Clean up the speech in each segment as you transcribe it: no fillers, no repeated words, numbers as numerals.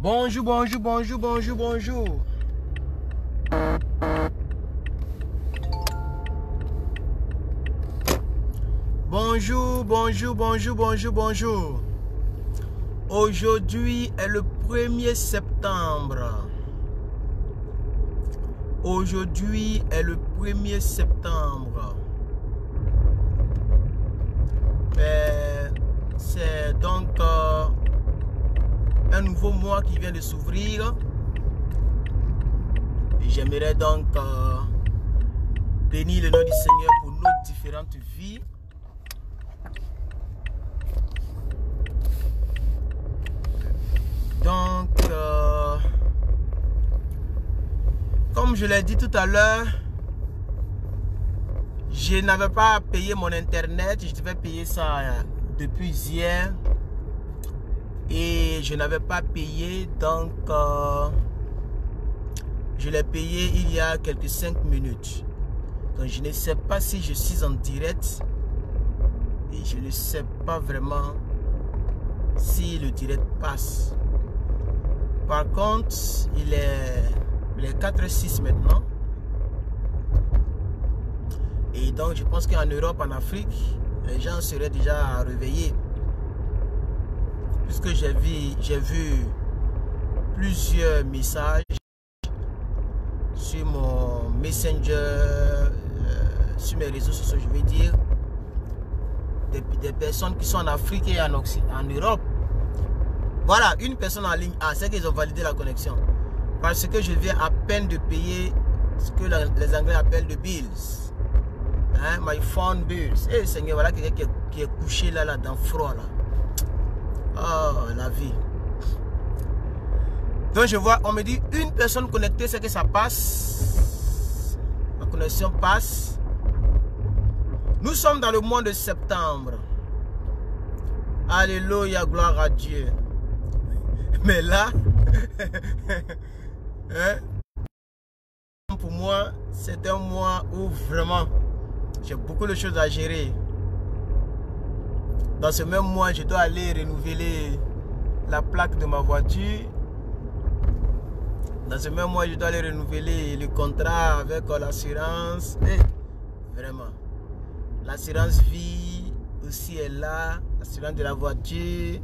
Bonjour, bonjour, bonjour, bonjour, bonjour. Bonjour, bonjour, bonjour, bonjour, bonjour. Aujourd'hui est le 1er septembre. Aujourd'hui est le 1er septembre. C'est donc un nouveau mois qui vient de s'ouvrir. J'aimerais donc bénir le nom du Seigneur pour nos différentes vies. Donc, comme je l'ai dit tout à l'heure, je n'avais pas payé mon internet. Je devais payer ça depuis hier. Et je n'avais pas payé, donc je l'ai payé il y a quelques 5 minutes. Donc je ne sais pas si je suis en direct. Et je ne sais pas vraiment si le direct passe. Par contre, il est 4h06 maintenant. Et donc je pense qu'en Europe, en Afrique, les gens seraient déjà réveillés. Puisque j'ai vu plusieurs messages sur mon Messenger, sur mes réseaux sociaux, je vais dire, des personnes qui sont en Afrique et en Europe. Voilà, une personne en ligne. Ah, c'est qu'ils ont validé la connexion. Parce que je viens à peine de payer ce que les Anglais appellent le bills. Hein, my phone bills. Eh Seigneur, voilà quelqu'un qui est couché là dans le froid là. Oh, la vie. Donc je vois, on me dit une personne connectée, c'est que ça passe. La connexion passe. Nous sommes dans le mois de septembre. Alléluia, gloire à Dieu. Mais là, hein, pour moi, c'est un mois où vraiment j'ai beaucoup de choses à gérer. Dans ce même mois, je dois aller renouveler la plaque de ma voiture. Dans ce même mois, je dois aller renouveler le contrat avec l'assurance. Vraiment. L'assurance vie aussi est là. L'assurance de la voiture.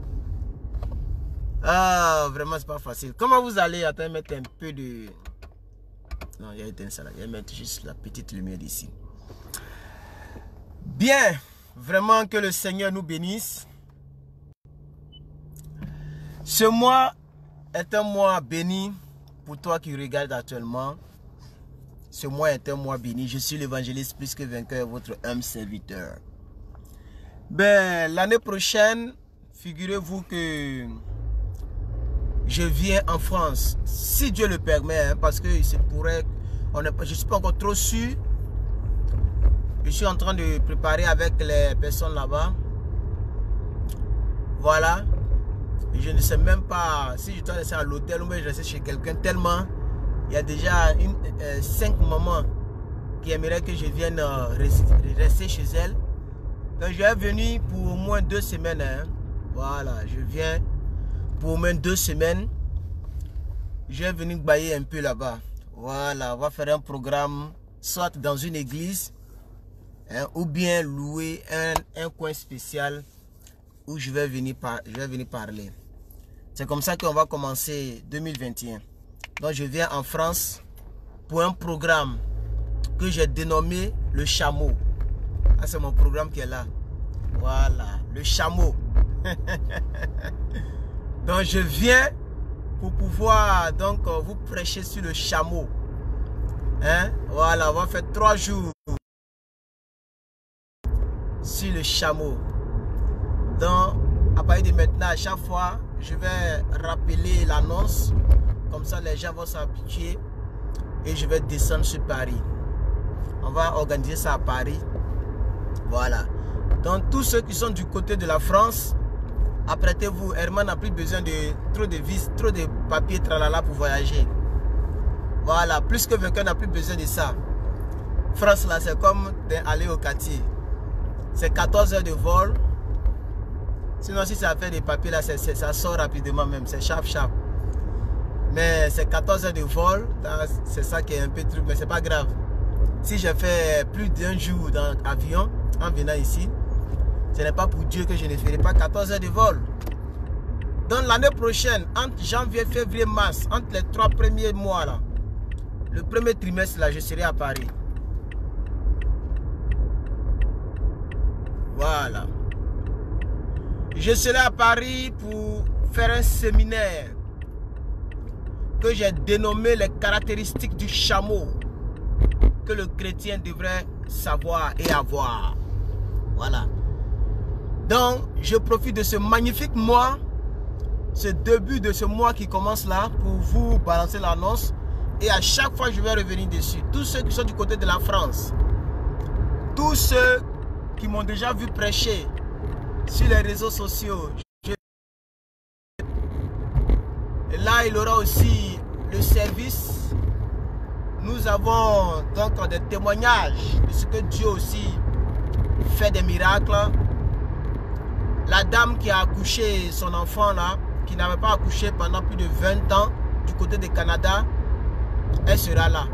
Ah, vraiment, c'est pas facile. Comment vous allez? Attends, mettre un peu de... Non, il y a éteint ça là. Je vais mettre juste la petite lumière ici. Bien. Vraiment que le Seigneur nous bénisse. Ce mois est un mois béni pour toi qui regardes actuellement. Ce mois est un mois béni. Je suis l'évangéliste plus que vainqueur, votre humble serviteur. Ben, l'année prochaine, figurez-vous que je viens en France, si Dieu le permet, hein, parce que il se pourrait, je ne suis pas encore trop sûr. Je suis en train de préparer avec les personnes là-bas. Voilà. Et je ne sais même pas si je dois rester à l'hôtel ou bien je reste chez quelqu'un. Tellement il y a déjà 5 mamans qui aimeraient que je vienne rester chez elles. Donc je vais venir pour au moins 2 semaines. Hein. Voilà. Je viens pour au moins 2 semaines. Je vais venir bailler un peu là-bas. Voilà. On va faire un programme soit dans une église. Hein, ou bien louer un coin spécial où je vais venir parler. C'est comme ça qu'on va commencer 2021. Donc je viens en France pour un programme que j'ai dénommé le chameau. Ah, c'est mon programme qui est là. Voilà, le chameau. Donc je viens pour pouvoir donc vous prêcher sur le chameau. Hein? Voilà, on va faire 3 jours. Sur le chameau. Donc à partir de maintenant, à chaque fois je vais rappeler l'annonce, comme ça les gens vont s'habituer et je vais descendre sur Paris. On va organiser ça à Paris. Voilà. Donc tous ceux qui sont du côté de la France, apprêtez-vous. Herman n'a plus besoin de trop de vis, trop de papiers tralala pour voyager. Voilà, plus que vainqueur n'a plus besoin de ça. France là, c'est comme d'aller au quartier. C'est 14 heures de vol. Sinon, si ça fait des papiers là, ça sort rapidement même. C'est chap. Mais c'est 14 heures de vol. C'est ça qui est un peu truc, mais c'est pas grave. Si j'ai fait plus d'un jour dans l'avion en venant ici, ce n'est pas pour Dieu que je ne ferai pas 14 heures de vol. Donc l'année prochaine, entre janvier, février, mars, entre les 3 premiers mois là, le premier trimestre là, je serai à Paris. Voilà. Je serai à Paris pour faire un séminaire que j'ai dénommé les caractéristiques du chameau que le chrétien devrait savoir et avoir. Voilà. Donc, je profite de ce magnifique mois, ce début de ce mois qui commence là, pour vous balancer l'annonce. Et à chaque fois, je vais revenir dessus. Tous ceux qui sont du côté de la France, tous ceux qui m'ont déjà vu prêcher sur les réseaux sociaux. Et là, il y aura aussi le service. Nous avons donc des témoignages de ce que Dieu aussi fait des miracles. La dame qui a accouché son enfant là, qui n'avait pas accouché pendant plus de 20 ans du côté du Canada, elle sera là.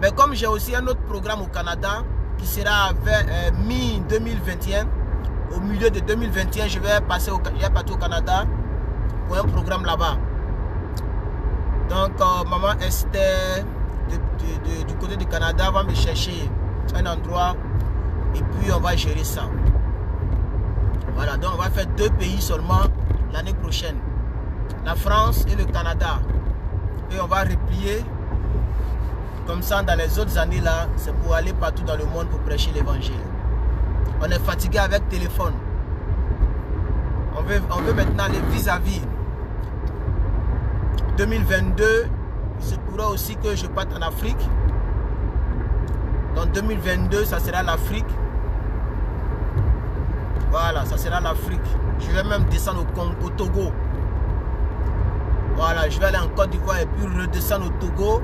Mais comme j'ai aussi un autre programme au Canada qui sera mi-2021, au milieu de 2021, je vais partir au Canada pour un programme là-bas. Donc, maman Esther du côté du Canada va me chercher un endroit et puis on va gérer ça. Voilà, donc on va faire 2 pays seulement l'année prochaine. La France et le Canada. Et on va replier. Comme ça, dans les autres années là, c'est pour aller partout dans le monde pour prêcher l'évangile. On est fatigué avec téléphone. On veut maintenant aller vis-à-vis. 2022, il se pourra aussi que je parte en Afrique. Donc 2022, ça sera l'Afrique. Voilà, ça sera l'Afrique. Je vais même descendre au Togo. Voilà, je vais aller en Côte d'Ivoire et puis redescendre au Togo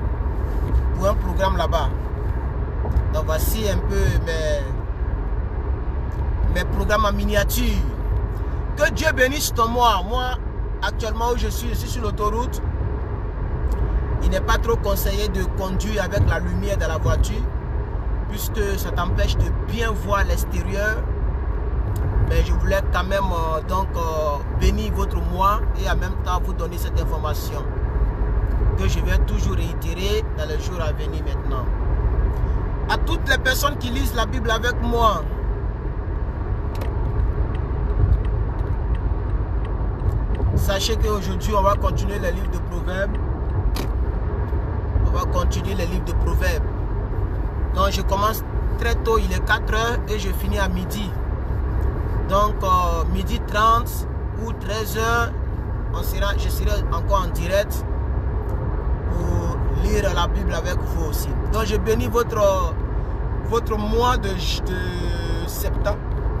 pour un programme là-bas. Donc voici un peu mes programmes en miniature. Que Dieu bénisse ton mois. Moi, actuellement où je suis sur l'autoroute. Il n'est pas trop conseillé de conduire avec la lumière de la voiture, puisque ça t'empêche de bien voir l'extérieur. Mais je voulais quand même bénir votre mois et en même temps vous donner cette information que je vais toujours réitérer dans les jours à venir maintenant. À toutes les personnes qui lisent la Bible avec moi, sachez qu'aujourd'hui on va continuer les livres de Proverbes. On va continuer les livres de Proverbes. Donc je commence très tôt, il est 4 h et je finis à midi. Donc midi 30 ou 13 h, je serai encore en direct pour lire la Bible avec vous aussi. Donc je bénis votre mois de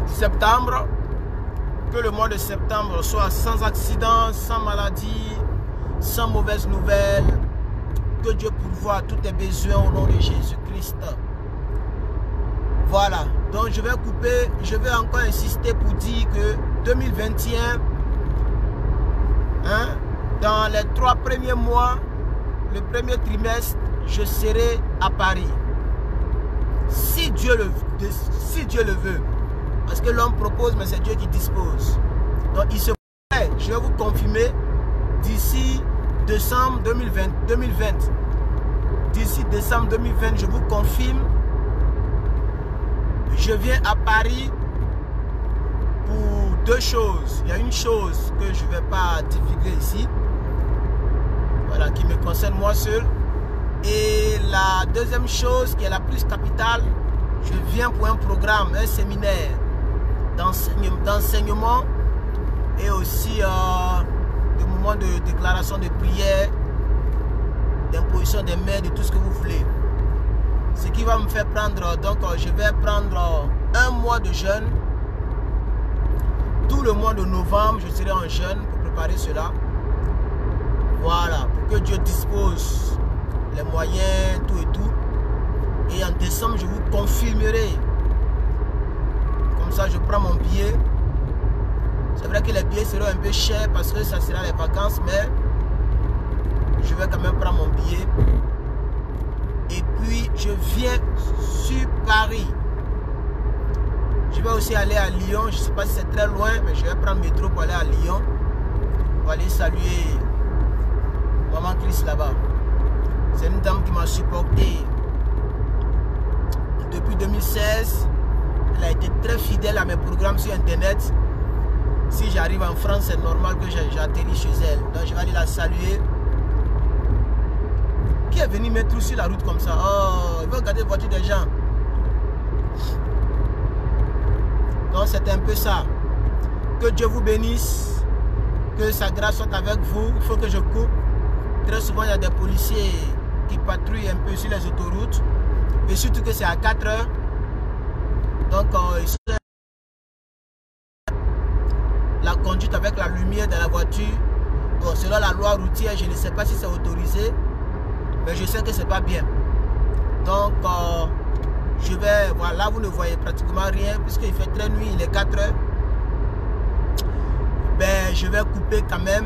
septembre. Que le mois de septembre soit sans accident, sans maladie, sans mauvaises nouvelles. Que Dieu pourvoie tous tes besoins au nom de Jésus-Christ. Voilà. Donc je vais couper. Je vais encore insister pour dire que 2021, dans les 3 premiers mois, le premier trimestre, je serai à Paris. Si Dieu le veut. Parce que l'homme propose, mais c'est Dieu qui dispose. Donc il se pourrait, je vais vous confirmer, d'ici décembre 2020. D'ici décembre 2020, je vous confirme, je viens à Paris pour 2 choses. Il y a une chose que je ne vais pas divulguer ici, voilà, qui me concerne moi seul. Et la deuxième chose, qui est la plus capitale, je viens pour un programme, un séminaire d'enseignement et aussi de moments de déclaration de prière, d'imposition des mains, de tout ce que vous voulez. Ce qui va me faire prendre, donc je vais prendre un mois de jeûne. Tout le mois de novembre, je serai en jeûne pour préparer cela. Voilà, pour que Dieu dispose les moyens, tout et tout. Et en décembre, je vous confirmerai. Comme ça, je prends mon billet. C'est vrai que les billets seront un peu chers parce que ça sera les vacances, mais je vais quand même prendre mon billet. Et puis, je viens sur Paris. Je vais aussi aller à Lyon. Je ne sais pas si c'est très loin, mais je vais prendre le métro pour aller à Lyon. Pour aller saluer Maman Chris là-bas. C'est une dame qui m'a supporté depuis 2016. Elle a été très fidèle à mes programmes sur Internet. Si j'arrive en France, c'est normal que j'atterris chez elle. Donc, je vais aller la saluer. Qui est venu mettre tout sur la route comme ça? Oh, il veut regarder la voiture des gens. Donc c'est un peu ça. Que Dieu vous bénisse. Que sa grâce soit avec vous. Il faut que je coupe. Très souvent il y a des policiers qui patrouillent un peu sur les autoroutes. Et surtout que c'est à 4 heures. Donc la conduite avec la lumière de la voiture. Bon, selon la loi routière, je ne sais pas si c'est autorisé. Mais je sais que c'est pas bien. Donc, je vais... Voilà, vous ne voyez pratiquement rien. Puisqu'il fait très nuit, il est 4 heures. Ben, je vais couper quand même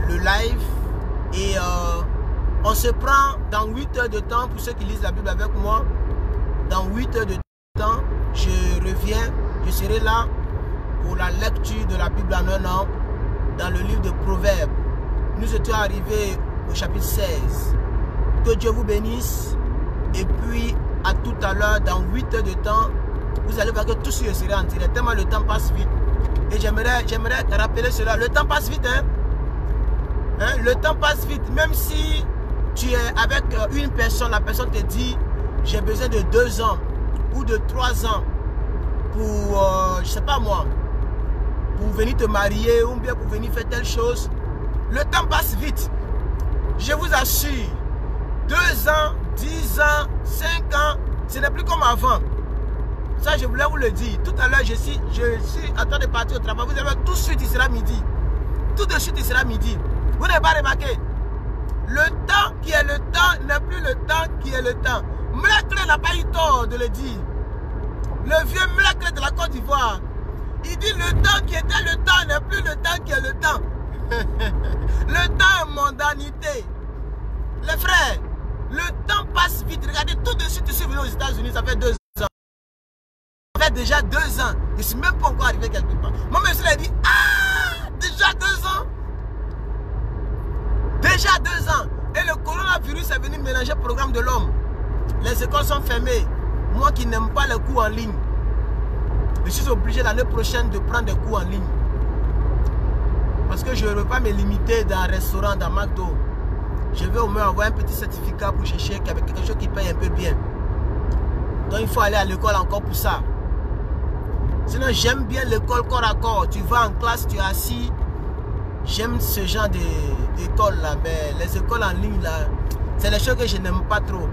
le live. Et on se prend dans 8 heures de temps. Pour ceux qui lisent la Bible avec moi. Dans 8 heures de temps, je reviens. Je serai là pour la lecture de la Bible en un an. Dans le livre de Proverbes. Nous étions arrivés au chapitre 16. Que Dieu vous bénisse. Et puis à tout à l'heure, dans 8 heures de temps, vous allez voir que tout ce sera en direct. Tellement le temps passe vite. Et j'aimerais rappeler cela. Le temps passe vite. Le temps passe vite. Même si tu es avec une personne, la personne te dit j'ai besoin de 2 ans ou de 3 ans pour, je sais pas moi, pour venir te marier ou bien pour venir faire telle chose. Le temps passe vite. Je vous assure, 2 ans, 10 ans, 5 ans, ce n'est plus comme avant. Ça, je voulais vous le dire. Tout à l'heure, je suis en train de partir au travail. Vous allez voir, tout de suite, il sera midi. Tout de suite, il sera midi. Vous n'avez pas remarqué? Le temps qui est le temps n'est plus le temps qui est le temps. Mlekle n'a pas eu tort de le dire. Le vieux Mlekle de la Côte d'Ivoire, il dit le temps qui était le temps n'est plus le temps qui est le temps. Le temps est mondanité. Les frères, le temps passe vite. Regardez, tout de suite, je suis venu aux États-Unis, ça fait 2 ans. Ça fait déjà 2 ans. Je ne suis même pas encore arrivé quelque part. Moi, même, je l'ai dit, ah, déjà 2 ans. Déjà 2 ans. Et le coronavirus est venu mélanger le programme de l'homme. Les écoles sont fermées. Moi qui n'aime pas les cours en ligne, je suis obligé l'année prochaine de prendre des cours en ligne. Parce que je ne veux pas me limiter dans un restaurant, dans McDo. Je vais au moins avoir un petit certificat pour chercher avec quelque chose qui paye un peu bien. Donc il faut aller à l'école encore pour ça. Sinon j'aime bien l'école corps à corps. Tu vas en classe, tu es assis. J'aime ce genre d'école là. Mais les écoles en ligne là, c'est les choses que je n'aime pas trop.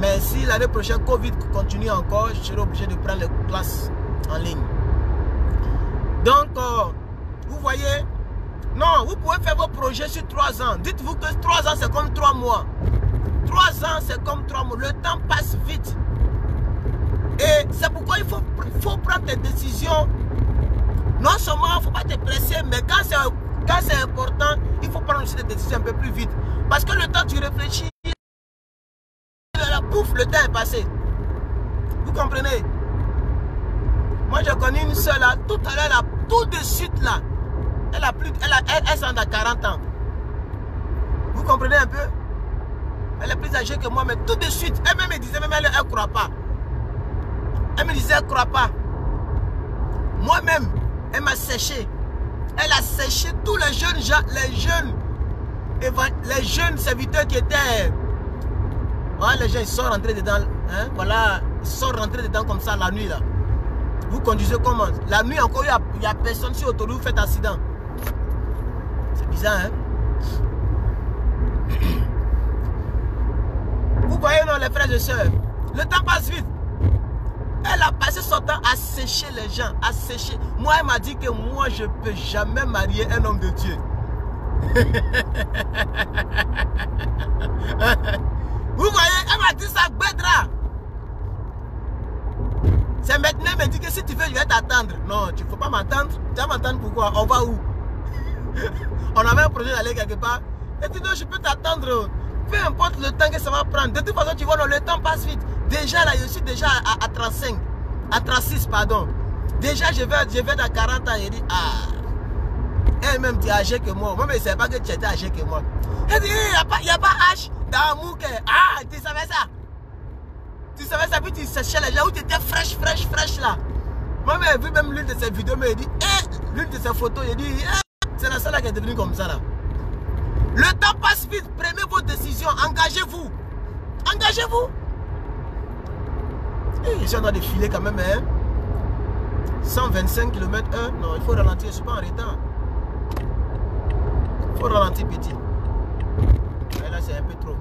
Mais si l'année prochaine Covid continue encore, je serai obligé de prendre les classes en ligne. Donc vous voyez, non, vous pouvez faire vos projets sur 3 ans. Dites-vous que 3 ans, c'est comme 3 mois. 3 ans, c'est comme 3 mois. Le temps passe vite. Et c'est pourquoi il faut prendre des décisions. Non seulement il ne faut pas te presser, mais quand c'est important, il faut prendre aussi des décisions un peu plus vite. Parce que le temps tu réfléchis, pouf, le temps est passé. Vous comprenez? Moi, je connais une seule là, tout à l'heure, tout de suite là. Elle s'en a 40 ans. Vous comprenez un peu? Elle est plus âgée que moi, mais tout de suite, elle me disait, même elle ne croit pas. Elle me disait, elle ne croit pas. Moi-même, elle m'a séché. Elle a séché tous les jeunes gens, les jeunes serviteurs qui étaient... Voilà, les gens, ils sont rentrés dedans. Hein? Voilà, ils sont rentrés dedans comme ça la nuit là. Vous conduisez comment? La nuit encore, il n'y a personne sur l'autoroute, vous faites accident. C'est bizarre, hein? Vous voyez, non, les frères et sœurs, le temps passe vite. Elle a passé son temps à sécher les gens, à sécher. Moi, elle m'a dit que moi, je ne peux jamais marier un homme de Dieu. Vous voyez, elle m'a dit ça, Bédra. C'est maintenant, elle me dit que si tu veux, je vais t'attendre. Non, tu ne faut pas m'attendre. Tu vas m'attendre pourquoi? On va où? On avait un projet d'aller quelque part. Et tu dis, je peux t'attendre. Peu importe le temps que ça va prendre. De toute façon, tu vois, non, le temps passe vite. Déjà, là, je suis déjà à 35. À 36, pardon. Déjà, je vais dans 40 ans. Il dit, ah. Elle-même, tu es âgé que moi. Moi, mais je ne savais pas que tu étais âgé que moi. Elle dit, il n'y a pas âge d'amour. Ah, tu savais ça? Tu savais ça, puis tu cherchais les gens où tu étais fraîche là. Moi, j'ai vu même l'une de ces vidéos, mais il dit, l'une de ces photos, il dit, c'est la seule qui est devenue comme ça là. Le temps passe vite, prenez vos décisions, engagez-vous. Engagez-vous. Je suis en train de filer quand même, hein. 125 km/h, non, il faut ralentir, je ne suis pas en retard. Il faut ralentir petit. Et là, c'est un peu trop.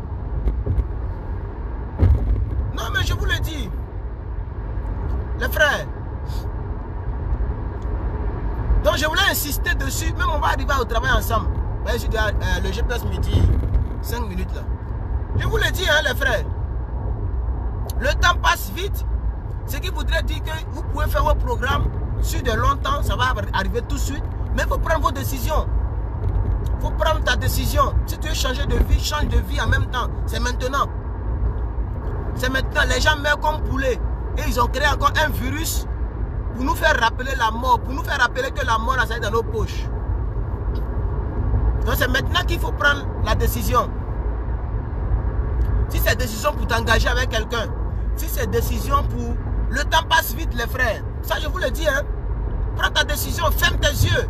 Non, mais je vous le dis. Les frères. Donc, je voulais insister dessus. Même on va arriver au travail ensemble. Le GPS me dit 5 minutes là. Je vous le dis, hein, les frères. Le temps passe vite. Ce qui voudrait dire que vous pouvez faire vos programmes sur de longtemps. Ça va arriver tout de suite. Mais il faut prendre vos décisions. Il faut prendre ta décision. Si tu veux changer de vie, change de vie en même temps. C'est maintenant. C'est maintenant. Les gens meurent comme poulets. Et ils ont créé encore un virus pour nous faire rappeler la mort. Pour nous faire rappeler que la mort, ça est dans nos poches. Donc c'est maintenant qu'il faut prendre la décision. Si c'est décision pour t'engager avec quelqu'un, si c'est décision pour... Le temps passe vite, les frères. Ça, je vous le dis, hein. Prends ta décision, ferme tes yeux.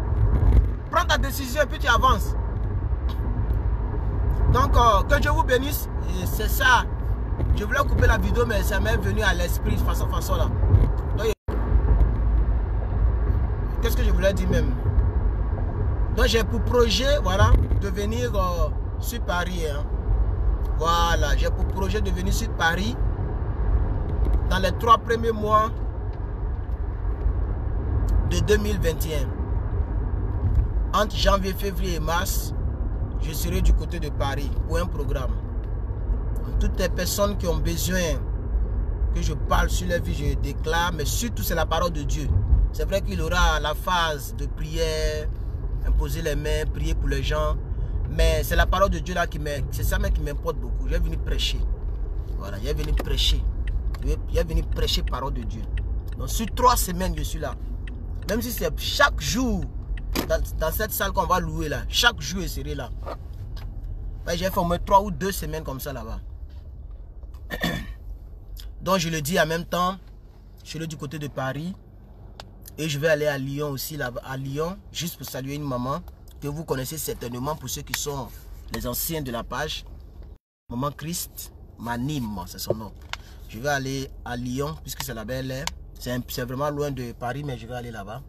Prends ta décision et puis tu avances. Donc, que Dieu vous bénisse. C'est ça. Je voulais couper la vidéo, mais ça m'est venu à l'esprit de façon là. Qu'est-ce que je voulais dire même? Donc, j'ai pour projet, voilà, de venir sur Paris. Hein. Voilà, j'ai pour projet de venir sur Paris dans les 3 premiers mois de 2021. Entre janvier, février et mars, je serai du côté de Paris pour un programme. Toutes les personnes qui ont besoin que je parle sur leur vie, je déclare, mais surtout c'est la parole de Dieu. C'est vrai qu'il y aura la phase de prière, imposer les mains, prier pour les gens, mais c'est la parole de Dieu là qui m'importe beaucoup. Je vais venir prêcher. Voilà, je vais venir prêcher. Je vais venir prêcher parole de Dieu. Donc sur 3 semaines, je suis là. Même si c'est chaque jour, dans cette salle qu'on va louer là, chaque jour je serai là. J'ai fait au moins 3 ou 2 semaines comme ça là-bas. Donc je le dis en même temps, je suis là du côté de Paris. Et je vais aller à Lyon aussi, là-bas, à Lyon, juste pour saluer une maman que vous connaissez certainement pour ceux qui sont les anciens de la page. Maman Christ, Manim, c'est son nom. Je vais aller à Lyon, puisque c'est la belle air. C'est vraiment loin de Paris, mais je vais aller là-bas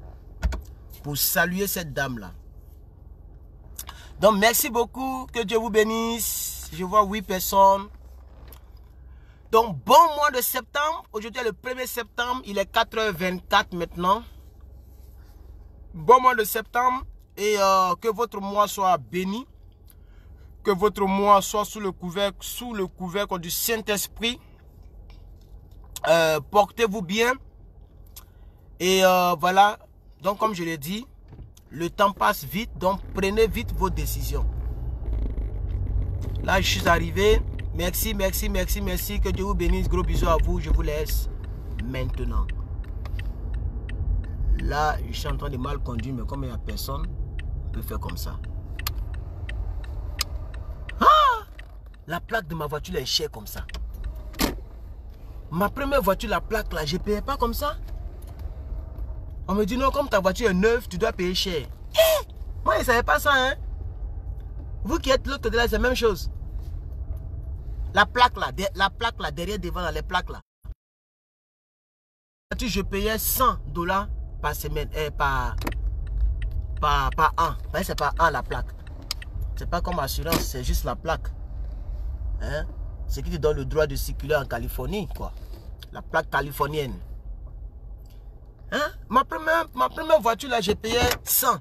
pour saluer cette dame-là. Donc, merci beaucoup. Que Dieu vous bénisse. Je vois 8 personnes. Donc, bon mois de septembre. Aujourd'hui, le 1er septembre. Il est 4h24 maintenant. Bon mois de septembre. Et que votre mois soit béni. Que votre mois soit sous le couvercle du Saint-Esprit. Portez-vous bien. Et voilà. Donc, comme je l'ai dit, le temps passe vite. Donc, prenez vite vos décisions. Là, je suis arrivé. Merci, merci, merci, merci. Que Dieu vous bénisse. Gros bisous à vous. Je vous laisse maintenant. Là, je suis en train de mal conduire, mais comme il n'y a personne, on peut faire comme ça. Ah! La plaque de ma voiture est chère comme ça. Ma première voiture, la plaque là, je ne payais pas comme ça. On me dit non, comme ta voiture est neuve, tu dois payer cher. Moi, je ne savais pas ça, hein. Vous qui êtes l'autre de là, c'est la même chose. La plaque là, derrière, devant, là, les plaques là. Je payais $100 par semaine, par an. C'est par an la plaque. C'est pas comme assurance, c'est juste la plaque. Hein? Ce qui te donne le droit de circuler en Californie, quoi. La plaque californienne. Hein? Ma première voiture là, j'ai payé 100.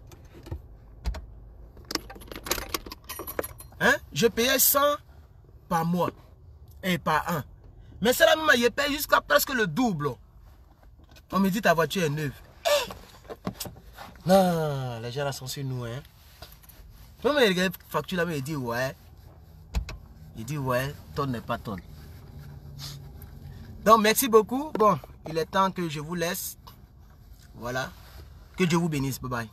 Hein? Je payais 100 par mois et par an. Mais c'est la même, je paye jusqu'à presque le double. On me dit ta voiture est neuve. Non, les gens là sont sur nous. Hein? Quand il regarde la facture là, il dit ouais. Il dit ouais, tonne n'est pas tonne. Donc merci beaucoup. Bon, il est temps que je vous laisse. Voilà. Que Dieu vous bénisse. Bye bye.